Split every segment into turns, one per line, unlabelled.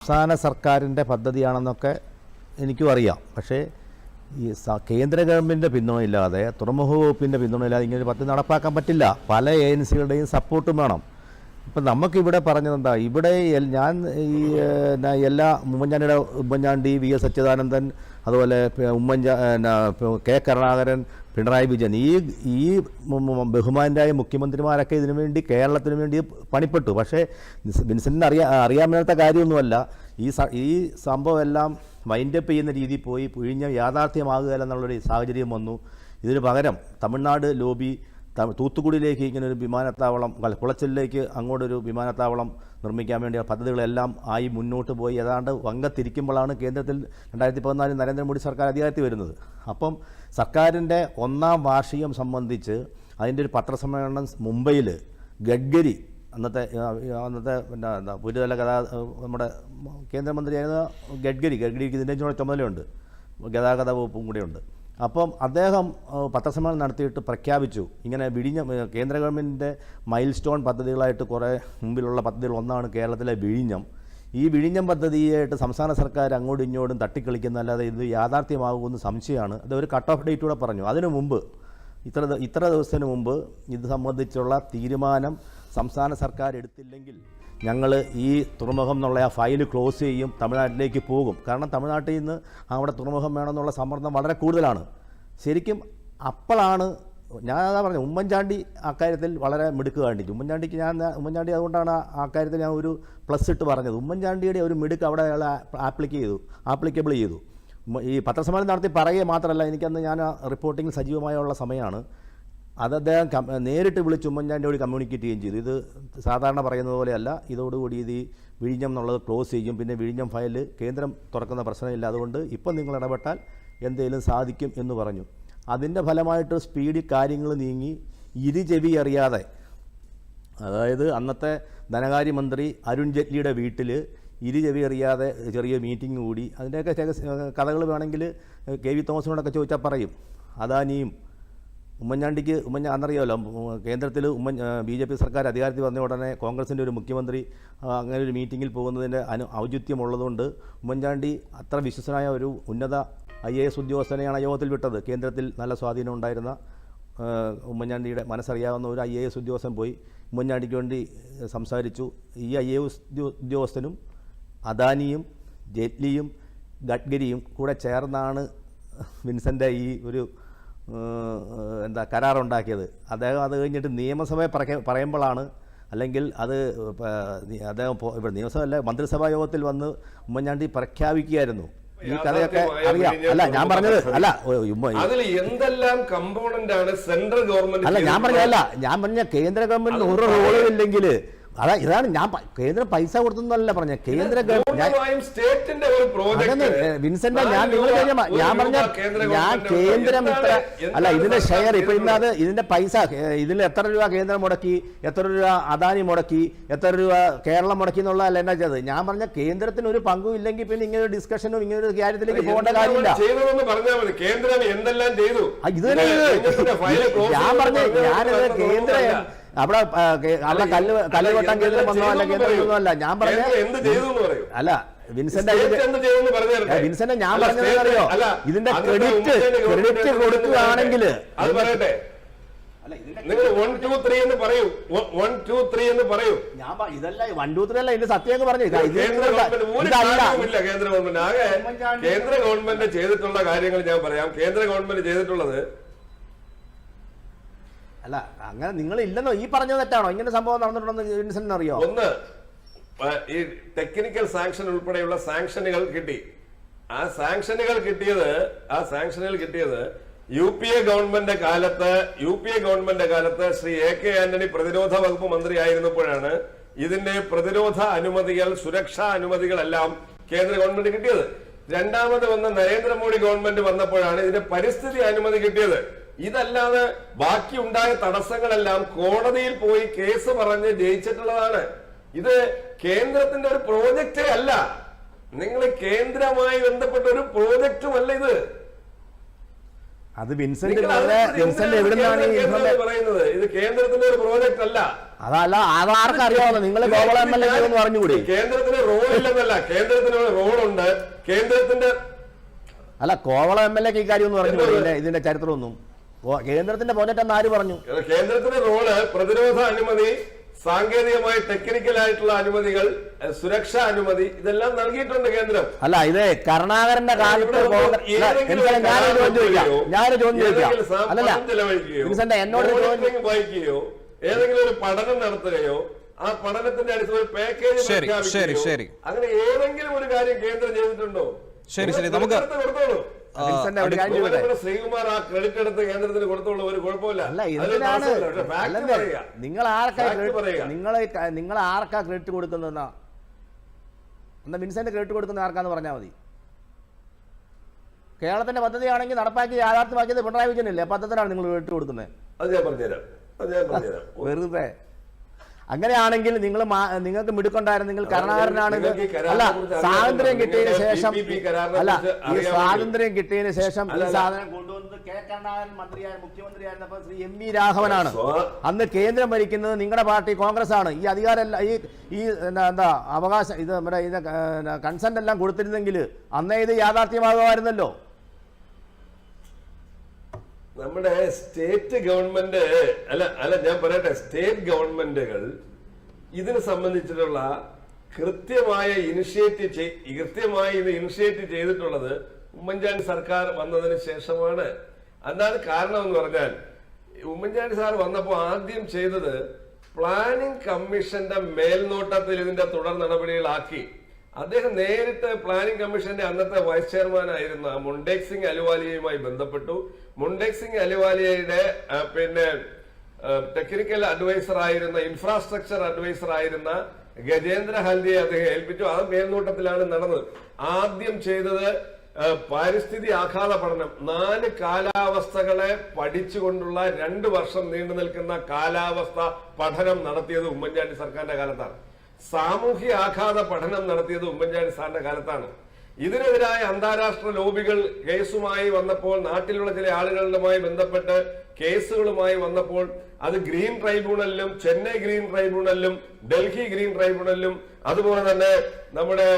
സംസ്ഥാന സർക്കാരിൻ്റെ പദ്ധതിയാണെന്നൊക്കെ എനിക്കും അറിയാം. പക്ഷേ ഈ കേന്ദ്ര ഗവൺമെൻറ്റിൻ്റെ പിന്തുണയില്ലാതെ, തുറമുഖ വകുപ്പിൻ്റെ പിന്തുണയില്ലാതെ ഇങ്ങനെ പദ്ധതി നടപ്പാക്കാൻ പറ്റില്ല. പല ഏജൻസികളുടെയും സപ്പോർട്ടും വേണം. ഇപ്പം നമുക്കിവിടെ പറഞ്ഞതെന്താ, ഇവിടെ ഞാൻ ഈ എല്ലാ ഉമ്മൻചാണ്ടി, വി എസ് അച്യുതാനന്ദൻ, അതുപോലെ കെ കരുണാകരൻ, പിണറായി വിജയൻ, ഈ ബഹുമാനായ മുഖ്യമന്ത്രിമാരൊക്കെ ഇതിനു വേണ്ടി, കേരളത്തിന് വേണ്ടി പണിപ്പെട്ടു. പക്ഷേ വിൻസെൻറ്റിന് അറിയാൻ മേലാത്ത കാര്യമൊന്നുമല്ല. ഈ സംഭവം എല്ലാം വൈൻഡപ്പ് ചെയ്യുന്ന രീതിയിൽ പോയി പിഴിഞ്ഞ യാഥാർത്ഥ്യമാകുക എന്നുള്ളൊരു സാഹചര്യം വന്നു. ഇതിന് പകരം തമിഴ്നാട് ലോബി തൂത്തുക്കുടിയിലേക്ക് ഇങ്ങനെ ഒരു വിമാനത്താവളം, കുളച്ചലിലേക്ക് അങ്ങോട്ടൊരു വിമാനത്താവളം നിർമ്മിക്കാൻ വേണ്ടി പദ്ധതികളെല്ലാം ആയി മുന്നോട്ട് പോയി ഏതാണ്ട് വങ്കത്തിരിക്കുമ്പോഴാണ് കേന്ദ്രത്തിൽ 2014 നരേന്ദ്രമോദി സർക്കാർ അധികാരത്തിൽ വരുന്നത്. അപ്പം സർക്കാരിൻ്റെ 1ാം വാർഷികം സംബന്ധിച്ച് അതിൻ്റെ ഒരു പത്രസമ്മേളനം മുംബൈയിൽ ഗഡ്കരി, അന്നത്തെ പിന്നെ ഭൂരിതല നമ്മുടെ കേന്ദ്രമന്ത്രിയായിരുന്ന ഗഡ്കരിക്ക് ഇതിൻ്റെ ചുമതലയുണ്ട്, ഗതാഗത വകുപ്പും കൂടെയുണ്ട്. അപ്പം അദ്ദേഹം പത്രസമ്മേളനം നടത്തിയിട്ട് പ്രഖ്യാപിച്ചു, ഇങ്ങനെ കേന്ദ്ര ഗവൺമെൻറ്റിൻ്റെ മൈൽ സ്റ്റോൺ പദ്ധതികളായിട്ട് കുറേ മുമ്പിലുള്ള പദ്ധതികൾ ഒന്നാണ് കേരളത്തിലെ വിഴിഞ്ഞം. ഈ വിഴിഞ്ഞം പദ്ധതിയായിട്ട് സംസ്ഥാന സർക്കാർ അങ്ങോട്ടും ഇങ്ങോട്ടും തട്ടിക്കളിക്കുന്നല്ലാതെ ഇത് യാഥാർത്ഥ്യമാകുമെന്ന് സംശയമാണ്. അത് ഒരു കട്ട് ഓഫ് ഡേറ്റ് കൂടെ പറഞ്ഞു. അതിനു മുമ്പ് ഇത്ര ദിവസത്തിന് മുമ്പ് ഇത് സംബന്ധിച്ചുള്ള തീരുമാനം സംസ്ഥാന സർക്കാർ എടുത്തില്ലെങ്കിൽ ഞങ്ങൾ ഈ തുറമുഖം എന്നുള്ള ആ ഫയൽ ക്ലോസ് ചെയ്യും, തമിഴ്നാട്ടിലേക്ക് പോകും. കാരണം തമിഴ്നാട്ടിൽ നിന്ന് അവിടെ തുറമുഖം വേണമെന്നുള്ള സമ്മർദ്ദം വളരെ കൂടുതലാണ്. ശരിക്കും അപ്പോഴാണ് ഞാനതാ പറഞ്ഞത്, ഉമ്മൻചാണ്ടി അക്കാര്യത്തിൽ വളരെ മിടുക്ക് കാണിച്ചു. ഉമ്മൻചാണ്ടി അതുകൊണ്ടാണ് ആ കാര്യത്തിൽ ഞാൻ ഒരു പ്ലസ് ഇട്ട് പറഞ്ഞത്. ഉമ്മൻചാണ്ടിയുടെ ഒരു മിടുക്ക് അവിടെ അയാൾ ആപ്ലിക്കബിൾ ചെയ്തു. ഈ പത്രസമ്മേളനം നടത്തി പറയുക മാത്രമല്ല, എനിക്കന്ന് ഞാൻ റിപ്പോർട്ടിങ്ങിൽ സജീവമായുള്ള സമയമാണ്. അത് അദ്ദേഹം നേരിട്ട് വിളിച്ച് ഉമ്മൻചാണ്ടിയോട് കമ്മ്യൂണിക്കേറ്റ് ചെയ്യുകയും ചെയ്തു. ഇത് സാധാരണ പറയുന്നത് പോലെയല്ല, ഇതോടുകൂടി ഇത് വിഴിഞ്ഞം എന്നുള്ളത് ക്ലോസ് ചെയ്യും, പിന്നെ വിഴിഞ്ഞം ഫയൽ കേന്ദ്രം തുറക്കുന്ന പ്രശ്നമില്ല, അതുകൊണ്ട് ഇപ്പം നിങ്ങൾ ഇടപെട്ടാൽ എന്തെങ്കിലും സാധിക്കും എന്ന് പറഞ്ഞു. അതിൻ്റെ ഫലമായിട്ട് സ്പീഡിൽ കാര്യങ്ങൾ നീങ്ങി. ചെവി അറിയാതെ, അതായത് അന്നത്തെ ധനകാര്യമന്ത്രി അരുൺ ജെയ്റ്റ്ലിയുടെ വീട്ടിൽ ചെവി അറിയാതെ ചെറിയ മീറ്റിംഗ് കൂടി. അതിൻ്റെയൊക്കെ കഥകൾ വേണമെങ്കിൽ കെ വി തോമസിനോടൊക്കെ ചോദിച്ചാൽ പറയും. അദാനിയും ഉമ്മൻചാണ്ടിക്ക് അന്നറിയാമല്ലോ, കേന്ദ്രത്തിൽ BJP സർക്കാർ അധികാരത്തിൽ വന്ന ഉടനെ കോൺഗ്രസിൻ്റെ ഒരു മുഖ്യമന്ത്രി അങ്ങനെ ഒരു മീറ്റിങ്ങിൽ പോകുന്നതിൻ്റെ ഔചിത്യമുള്ളതുകൊണ്ട് ഉമ്മൻചാണ്ടി അത്ര വിശ്വസനായ ഒരു ഉന്നത IAS ഉദ്യോഗസ്ഥനെയാണ് യോഗത്തിൽ വിട്ടത്. കേന്ദ്രത്തിൽ നല്ല സ്വാധീനം ഉണ്ടായിരുന്ന ഉമ്മൻചാണ്ടിയുടെ മനസ്സറിയാവുന്ന ഒരു IAS ഉദ്യോഗസ്ഥൻ പോയി ഉമ്മൻചാണ്ടിക്ക് വേണ്ടി സംസാരിച്ചു. ഈ IAS ഉദ്യോഗസ്ഥനും അദാനിയും ജെയ്റ്റ്ലിയും ഗഡ്കരിയും കൂടെ ചേർന്നാണ് വിൻസെൻ്റെ ഈ ഒരു കരാറുണ്ടാക്കിയത്. അദ്ദേഹം അത് കഴിഞ്ഞിട്ട് നിയമസഭയെ പറയുമ്പോഴാണ്, അല്ലെങ്കിൽ അദ്ദേഹം ഇവിടെ നിയമസഭയല്ല മന്ത്രിസഭാ യോഗത്തിൽ വന്ന് ഉമ്മൻചാണ്ടി പ്രഖ്യാപിക്കുകയായിരുന്നു. ഈ കഥയൊക്കെ അറിയാം. അല്ല ഞാൻ പറഞ്ഞത്
എന്തെല്ലാം കമ്പോണന്റ് ആണ് സെൻട്രൽ ഗവൺമെന്റ്.
അല്ല ഞാൻ പറഞ്ഞ കേന്ദ്ര ഗവൺമെന്റിന് ഒരു റോളും ഇല്ലെങ്കിൽ ഇതാണ് ഞാൻ കേന്ദ്രം പൈസ കൊടുത്തൊന്നല്ല പറഞ്ഞ കേന്ദ്ര വിൻസെന്റ് ഞാൻ പറഞ്ഞ കേന്ദ്രം ഇത്ര അല്ല ഇതിന്റെ ഷെയർ ഇപ്പൊ ഇന്നത് ഇതിന്റെ പൈസ ഇതിൽ എത്ര രൂപ കേന്ദ്രം മുടക്കി, എത്ര രൂപ അദാനി മുടക്കി, എത്ര രൂപ കേരളം മുടക്കി എന്നുള്ളതല്ല എന്നാ ചെയ്തത്. ഞാൻ പറഞ്ഞ കേന്ദ്രത്തിന് ഒരു പങ്കും ഇല്ലെങ്കിൽ പിന്നെ ഇങ്ങനെ ഒരു ഡിസ്കഷനും ഇങ്ങനെ ഒരു കാര്യത്തിലേക്ക് പോകേണ്ട കാര്യമില്ല. ഇത് ഞാൻ പറഞ്ഞ ഞാനത് കേന്ദ്രം അവിടെ കല്ല് വെട്ടാൻ കേന്ദ്രം വന്നോ അല്ല കേന്ദ്രം അല്ല ഞാൻ പറഞ്ഞ അല്ല വിൻസെന്റ് ഞാൻ പറഞ്ഞതറിയോ, ഇതിന്റെ ക്രെഡിറ്റ് കൊടുക്കുകയാണെങ്കിൽ
നിങ്ങൾ 1 2 3 എന്ന് പറയൂ. 1 2 3 എന്ന് പറയൂ.
ഇതല്ല 1 2 3 അല്ല, ഇതിന്റെ സത്യം പറഞ്ഞു.
കേന്ദ്ര ഗവൺമെന്റ് ആകെ കേന്ദ്ര ഗവൺമെന്റ് ചെയ്തിട്ടുള്ള കാര്യങ്ങൾ ഞാൻ പറയാം. കേന്ദ്ര ഗവൺമെന്റ് ചെയ്തിട്ടുള്ളത്
അല്ല അങ്ങനെ നിങ്ങൾ ഇല്ലെന്നോ ഈ പറഞ്ഞത് തെറ്റാണോ? ഇങ്ങനെ സംഭവം നടന്നിട്ടുണ്ടെന്ന് വിൻസെന്റിന് അറിയോ?
ഒന്ന്, ഈ ടെക്നിക്കൽ സാങ്ഷൻ ഉൾപ്പെടെയുള്ള സാങ്ഷനുകൾ കിട്ടി. ആ സാങ്ഷനുകൾ കിട്ടിയത് UPA ഗവൺമെന്റ് കാലത്ത് ശ്രീ AK ആന്റണി പ്രതിരോധ വകുപ്പ് മന്ത്രി ആയിരുന്നപ്പോഴാണ് ഇതിന്റെ പ്രതിരോധ അനുമതികൾ, സുരക്ഷാ അനുമതികളെല്ലാം കേന്ദ്ര ഗവൺമെന്റ് കിട്ടിയത്. രണ്ടാമത് വന്ന നരേന്ദ്രമോദി ഗവൺമെന്റ് വന്നപ്പോഴാണ് ഇതിന്റെ പരിസ്ഥിതി അനുമതി കിട്ടിയത്. ഇതല്ലാതെ ബാക്കി ഉണ്ടായ തടസ്സങ്ങളെല്ലാം കോടതിയിൽ പോയി കേസ് പറഞ്ഞ് ജയിച്ചിട്ടുള്ളതാണ്. ഇത് കേന്ദ്രത്തിന്റെ ഒരു പ്രോജക്റ്റേ അല്ല. നിങ്ങൾ കേന്ദ്രവുമായി ബന്ധപ്പെട്ട ഒരു പ്രോജക്റ്റും അല്ല ഇത്.
അത് വിൻസെന്റ് എവിടുന്നാണ്
പറയുന്നത്? ഇത് കേന്ദ്രത്തിന്റെ ഒരു പ്രോജക്റ്റ് അല്ല.
അതല്ല, അതാർക്കും അറിയാമല്ലോ. നിങ്ങൾ ഗോവള MLA എന്ന് പറഞ്ഞുകൂടി.
കേന്ദ്രത്തിന് റോൾ ഇല്ലെന്നല്ല, കേന്ദ്രത്തിന് റോളുണ്ട്. കേന്ദ്രത്തിന്റെ
അല്ല, കോവള MLA ഈ കാര്യം ഒന്നും പറഞ്ഞുകൂടിയില്ല. ഇതിന്റെ ചരിത്രമൊന്നും കേന്ദ്രത്തിന്റെ പ്രോജക്റ്റ് എന്ന് ആര് പറഞ്ഞു?
കേന്ദ്രത്തിന്റെ റോള് പ്രതിരോധ അനുമതി, സാങ്കേതികമായി ടെക്നിക്കലായിട്ടുള്ള അനുമതികൾ, സുരക്ഷാ അനുമതി, ഇതെല്ലാം നൽകിയിട്ടുണ്ട് കേന്ദ്രം.
അല്ല, ഇത് കരുണാകരന്റെ കാലത്ത്
വായിക്കുകയോ ഏതെങ്കിലും ഒരു പഠനം നടത്തുകയോ ആ പഠനത്തിന്റെ അടിസ്ഥാന പാക്കേജ് പ്രഖ്യാപിക്കുകയോ അങ്ങനെ ഏതെങ്കിലും ഒരു കാര്യം കേന്ദ്രം ചെയ്തിട്ടുണ്ടോ?
ശരി ശരി, നമുക്ക്
ശ്രീകുമാർ ആ ക്രെഡിറ്റ് എടുത്ത് കേന്ദ്രത്തിന് കൊടുത്തോളൂ, ഒരു കുഴപ്പമില്ല.
നിങ്ങൾ ആർക്കാ ക്രെഡിറ്റ് കൊടുക്കുന്നതെന്നാ? എന്നാ വിൻസെന്റ് ക്രെഡിറ്റ് കൊടുക്കുന്ന ആർക്കാന്ന് പറഞ്ഞാൽ മതി. കേരളത്തിന്റെ പദ്ധതിയാണെങ്കിൽ നടപ്പാക്കി യാഥാർത്ഥ്യമാക്കിയത് പിണറായി വിജയനല്ലേ? പദ്ധതിയാണ് നിങ്ങൾ ക്രെഡിറ്റ് കൊടുക്കുന്നത്.
അത് ഞാൻ പറഞ്ഞുതരാം.
വെറുതെ അങ്ങനെയാണെങ്കിൽ നിങ്ങൾക്ക് മിടുക്കുണ്ടായിരുന്നെങ്കിൽ കരുണാകരനാണെങ്കിൽ അല്ല, സ്വാതന്ത്ര്യം കിട്ടിയതിന് ശേഷം അല്ല, ഈ സ്വാതന്ത്ര്യം കിട്ടിയതിന് ശേഷം ഈ സാധനം കൊണ്ടുവന്നത് കെ കരുണാകരൻ മുഖ്യമന്ത്രിയായിരുന്നപ്പോൾ ശ്രീ MV രാഘവനാണ്. അന്ന് കേന്ദ്രം ഭരിക്കുന്നത് നിങ്ങളുടെ പാർട്ടി കോൺഗ്രസ് ആണ്. ഈ അധികാരം ഈ എന്താ അവകാശം ഇത് നമ്മുടെ ഇത് കൺസെന്റ് എല്ലാം കൊടുത്തിരുന്നെങ്കിൽ അന്നേ ഇത് യാഥാർത്ഥ്യമാകുമായിരുന്നല്ലോ.
നമ്മുടെ സ്റ്റേറ്റ് ഗവൺമെന്റ് അല്ല ഞാൻ പറയട്ടെ, സ്റ്റേറ്റ് ഗവൺമെന്റുകൾ ഇതിനെ സംബന്ധിച്ചിട്ടുള്ള കൃത്യമായി ഇത് ഇനിഷ്യേറ്റ് ചെയ്തിട്ടുള്ളത് ഉമ്മൻചാണ്ടി സർക്കാർ വന്നതിന് ശേഷമാണ്. എന്താണ് കാരണം എന്ന് പറഞ്ഞാൽ, ഉമ്മൻചാണ്ടി സാർ വന്നപ്പോൾ ആദ്യം ചെയ്തത് പ്ലാനിംഗ് കമ്മീഷന്റെ മേൽനോട്ടത്തിൽ ഇതിന്റെ തുടർ നടപടികളാക്കി. അദ്ദേഹം നേരിട്ട് പ്ലാനിംഗ് കമ്മീഷന്റെ അന്നത്തെ വൈസ് ചെയർമാൻ ആയിരുന്ന മുണ്ടേക് സിംഗ് അലുവാലിയയുമായി ബന്ധപ്പെട്ടു. മുണ്ടേക് സിംഗ് അലുവാലിയയുടെ ടെക്നിക്കൽ അഡ്വൈസർ ആയിരുന്ന, ഇൻഫ്രാസ്ട്രക്ചർ അഡ്വൈസർ ആയിരുന്ന ഗജേന്ദ്ര ഹൽദിയെ അദ്ദേഹം ഏൽപ്പിച്ചു. ആ മേൽനോട്ടത്തിലാണ് നടന്നത്. ആദ്യം ചെയ്തത് പാരിസ്ഥിതിക ആഘാത പഠനം, 4 കാലാവസ്ഥകളെ പഠിച്ചുകൊണ്ടുള്ള 2 വർഷം നീണ്ടു നിൽക്കുന്ന കാലാവസ്ഥ പഠനം നടത്തിയത് ഉമ്മൻചാണ്ടി സർക്കാരിന്റെ കാലത്താണ്. സാമൂഹ്യ ആഘാത പഠനം നടത്തിയത് ഉമ്മൻചാണ്ടി സാറിന്റെ കാലത്താണ്. ഇതിനെതിരായ അന്താരാഷ്ട്ര ലോബികൾ കേസുമായി വന്നപ്പോൾ, നാട്ടിലുള്ള ചില ആളുകളുമായി ബന്ധപ്പെട്ട് കേസുകളുമായി വന്നപ്പോൾ അത് ഗ്രീൻ ട്രൈബ്യൂണലിലും, ചെന്നൈ ഗ്രീൻ ട്രൈബ്യൂണലിലും, ഡൽഹി ഗ്രീൻ ട്രൈബ്യൂണലിലും, അതുപോലെ തന്നെ നമ്മുടെ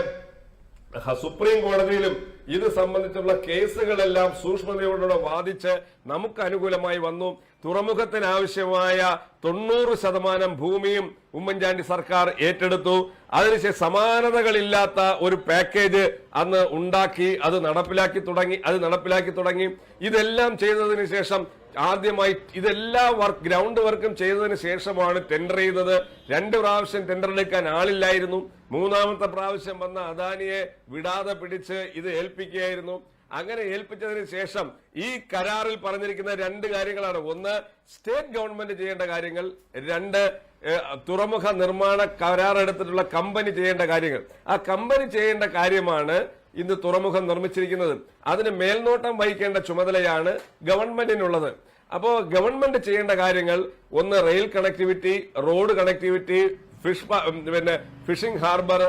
സുപ്രീം കോടതിയിലും ഇത് സംബന്ധിച്ചുള്ള കേസുകളെല്ലാം സൂക്ഷ്മതയോടെ വാദിച്ച് നമുക്ക് അനുകൂലമായി വന്നു. തുറമുഖത്തിനാവശ്യമായ 90% ഭൂമിയും ഉമ്മൻചാണ്ടി സർക്കാർ ഏറ്റെടുത്തു. അതിനുശേഷം സമാനതകളില്ലാത്ത ഒരു പാക്കേജ് അന്ന് ഉണ്ടാക്കി അത് നടപ്പിലാക്കി തുടങ്ങി. ഇതെല്ലാം ചെയ്തതിന് ശേഷം ആദ്യമായി ഇതെല്ലാം ഗ്രൗണ്ട് വർക്കും ചെയ്തതിന് ശേഷമാണ് ടെൻഡർ ചെയ്തത്. 2 പ്രാവശ്യം ടെൻഡർ എടുക്കാൻ ആളില്ലായിരുന്നു. 3ാമത്തെ പ്രാവശ്യം വന്ന അദാനിയെ വിടാതെ പിടിച്ച് ഇത് ഏൽപ്പിക്കുകയായിരുന്നു. അങ്ങനെ ഏൽപ്പിച്ചതിന് ശേഷം ഈ കരാറിൽ പറഞ്ഞിരിക്കുന്ന 2 കാര്യങ്ങളാണ്. 1, സ്റ്റേറ്റ് ഗവൺമെന്റ് ചെയ്യേണ്ട കാര്യങ്ങൾ. 2, തുറമുഖ നിർമ്മാണ കരാർ എടുത്തിട്ടുള്ള കമ്പനി ചെയ്യേണ്ട കാര്യങ്ങൾ. ആ കമ്പനി ചെയ്യേണ്ട കാര്യമാണ് ഇന്ന് തുറമുഖം നിർമ്മിച്ചിരിക്കുന്നത്. അതിന് മേൽനോട്ടം വഹിക്കേണ്ട ചുമതലയാണ് ഗവൺമെന്റിനുള്ളത്. അപ്പോ ഗവൺമെന്റ് ചെയ്യേണ്ട കാര്യങ്ങൾ 1, rail connectivity, road connectivity, phishing harbour,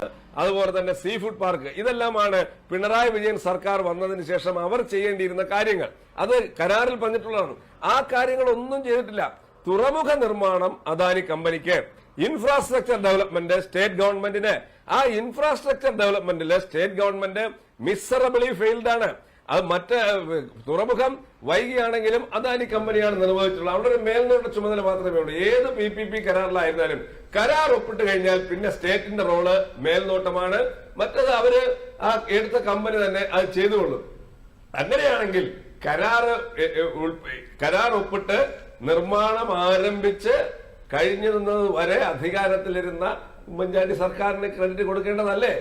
അതുപോലെ തന്നെ സീ ഫുഡ് പാർക്ക്. ഇതെല്ലാമാണ് പിണറായി വിജയൻ സർക്കാർ വന്നതിന് ശേഷം അവർ ചെയ്യേണ്ടിയിരുന്ന കാര്യങ്ങൾ. അത് കരാറിൽ പറഞ്ഞിട്ടുള്ളതാണ്. ആ കാര്യങ്ങളൊന്നും ചെയ്തിട്ടില്ല. തുറമുഖ നിർമ്മാണം അദാനി കമ്പനിക്ക്, ഇൻഫ്രാസ്ട്രക്ചർ ഡെവലപ്മെന്റ് സ്റ്റേറ്റ് ഗവൺമെന്റിന്. ആ ഇൻഫ്രാസ്ട്രക്ചർ ഡെവലപ്മെന്റില് സ്റ്റേറ്റ് ഗവൺമെന്റ് മിസറബിളി ഫെയിൽഡ് ആണ്. അത് മറ്റ് തുറമുഖം വൈകിയാണെങ്കിലും അദാനി കമ്പനിയാണ് നിർവഹിച്ചിട്ടുള്ളത്. അവിടെ ഒരു മേൽനോട്ട ചുമതല മാത്രമേ ഉള്ളൂ. ഏത് PPP കരാറിലായിരുന്നാലും കരാർ ഒപ്പിട്ട് കഴിഞ്ഞാൽ പിന്നെ സ്റ്റേറ്റിന്റെ റോള് മേൽനോട്ടമാണ്. മറ്റത് അവര് ആ എടുത്ത കമ്പനി തന്നെ അത് ചെയ്തുകൊള്ളും. അങ്ങനെയാണെങ്കിൽ കരാർ ഒപ്പിട്ട് നിർമ്മാണം ആരംഭിച്ച് കഴിഞ്ഞു നിന്നത് വരെ അധികാരത്തിലിരുന്ന ഉമ്മൻചാണ്ടി സർക്കാരിന് ക്രെഡിറ്റ് കൊടുക്കേണ്ടതല്ലേ?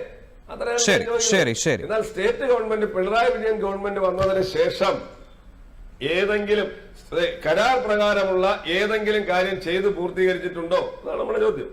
എന്നാൽ state government, Pinarayi Vijayan government വന്നതിന് ശേഷം ഏതെങ്കിലും കരാർ പ്രകാരമുള്ള ഏതെങ്കിലും കാര്യം ചെയ്ത് പൂർത്തീകരിച്ചിട്ടുണ്ടോ? അതാണ് നമ്മുടെ ചോദ്യം.